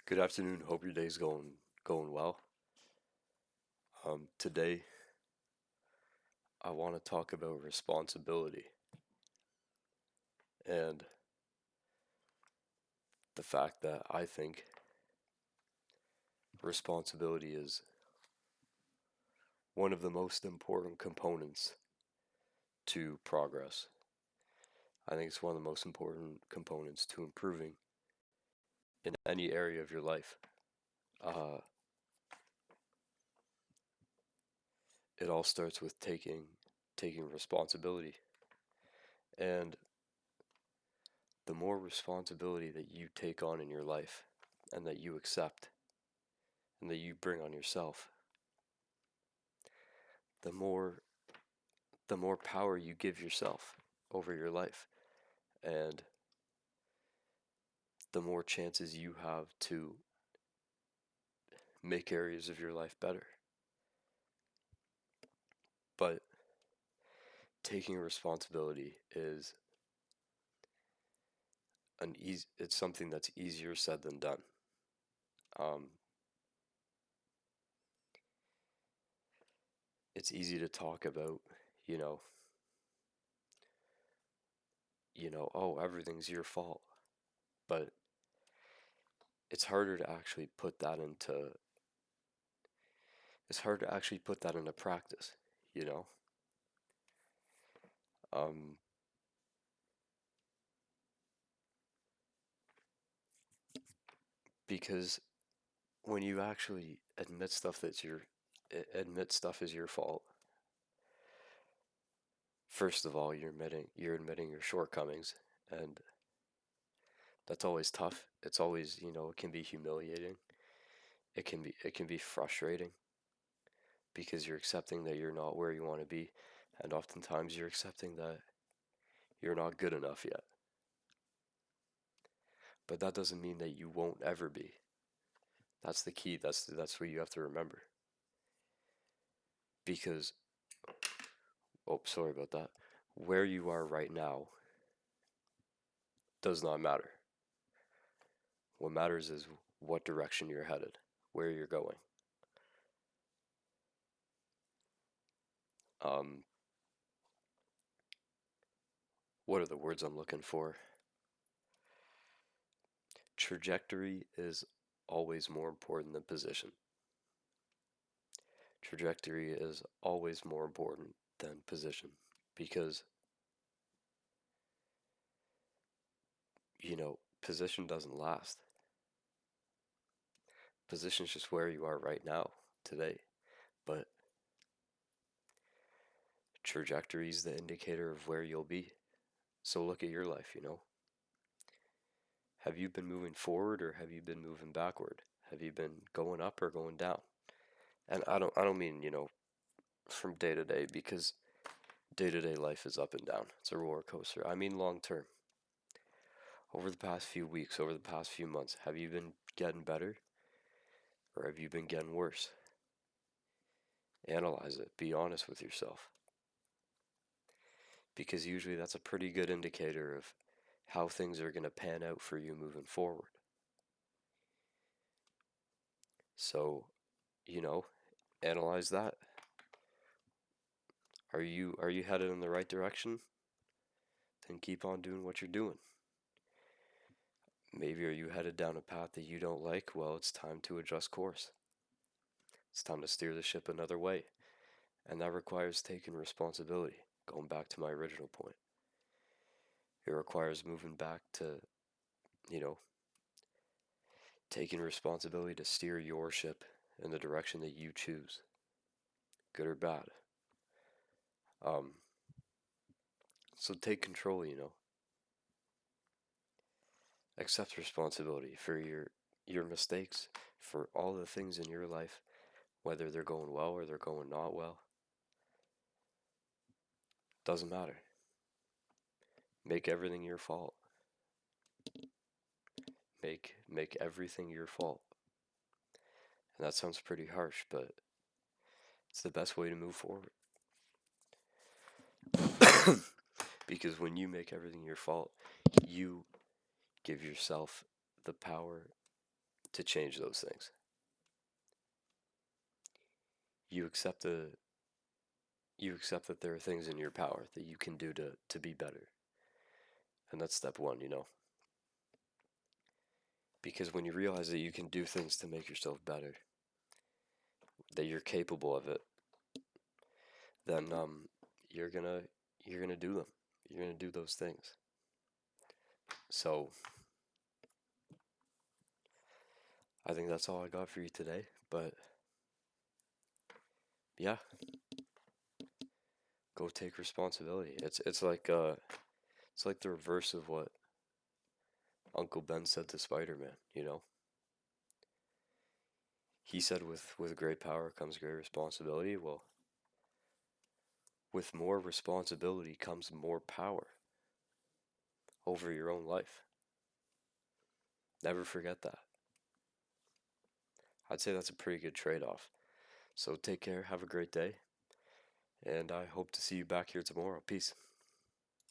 Good afternoon. Hope your day's going well. Today I want to talk about responsibility and the fact that I think responsibility is one of the most important components to progress. I think it's one of the most important components to improving in any area of your life. Uh, it all starts with taking responsibility, and the more responsibility that you take on in your life and that you accept and that you bring on yourself, the more the more power you give yourself over your life, and the more chances you have to make areas of your life better. But taking responsibility is it's something that's easier said than done. Um, it's easy to talk about, you know, oh, everything's your fault, but it's harder to actually put that into it's hard to actually put that into practice, you know. Um, because when you actually admit stuff is your fault, first of all, you're admitting your shortcomings, and that's always tough. It's always, it can be humiliating. It can be frustrating because you're accepting that you're not where you want to be, and oftentimes you're accepting that you're not good enough yet. But that doesn't mean that you won't ever be. That's the key. That's what you have to remember. Because, oh, sorry about that. Where you are right now does not matter. What matters is what direction you're headed, where you're going. Um, what are the words I'm looking for? Trajectory is always more important than position. Trajectory is always more important than position because, position doesn't last. Position's just where you are right now, today. But trajectory is the indicator of where you'll be. So look at your life. Have you been moving forward or have you been moving backward? Have you been going up or going down? And I don't mean, from day to day, because day to day life is up and down. It's a roller coaster. I mean long term. Over the past few weeks, over the past few months, have you been getting better or have you been getting worse? Analyze it. Be honest with yourself. Because usually that's a pretty good indicator of how things are going to pan out for you moving forward. So, you know, analyze that. Are you headed in the right direction? Then keep on doing what you're doing. Maybe are you headed down a path that you don't like? Well, it's time to adjust course. It's time to steer the ship another way. And that requires taking responsibility. Going back to my original point. It requires moving back to, you know, taking responsibility to steer your ship in the direction that you choose, good or bad. Um, so take control. Accept responsibility for your mistakes, for all the things in your life, whether they're going well or they're going not well. Doesn't matter. Make everything your fault. Make everything your fault. And that sounds pretty harsh, but it's the best way to move forward. Because when you make everything your fault, you give yourself the power to change those things. You accept the you accept that there are things in your power that you can do to be better. And that's step one, you know. Because when you realize that you can do things to make yourself better, that you're capable of it, then you're gonna you're gonna do them. You're gonna do those things. So I think that's all I got for you today. But yeah, go take responsibility. It's like the reverse of what Uncle Ben said to Spider-Man, you know? He said with great power comes great responsibility. Well, with more responsibility comes more power over your own life. Never forget that. I'd say that's a pretty good trade-off. So take care, have a great day, and I hope to see you back here tomorrow. Peace.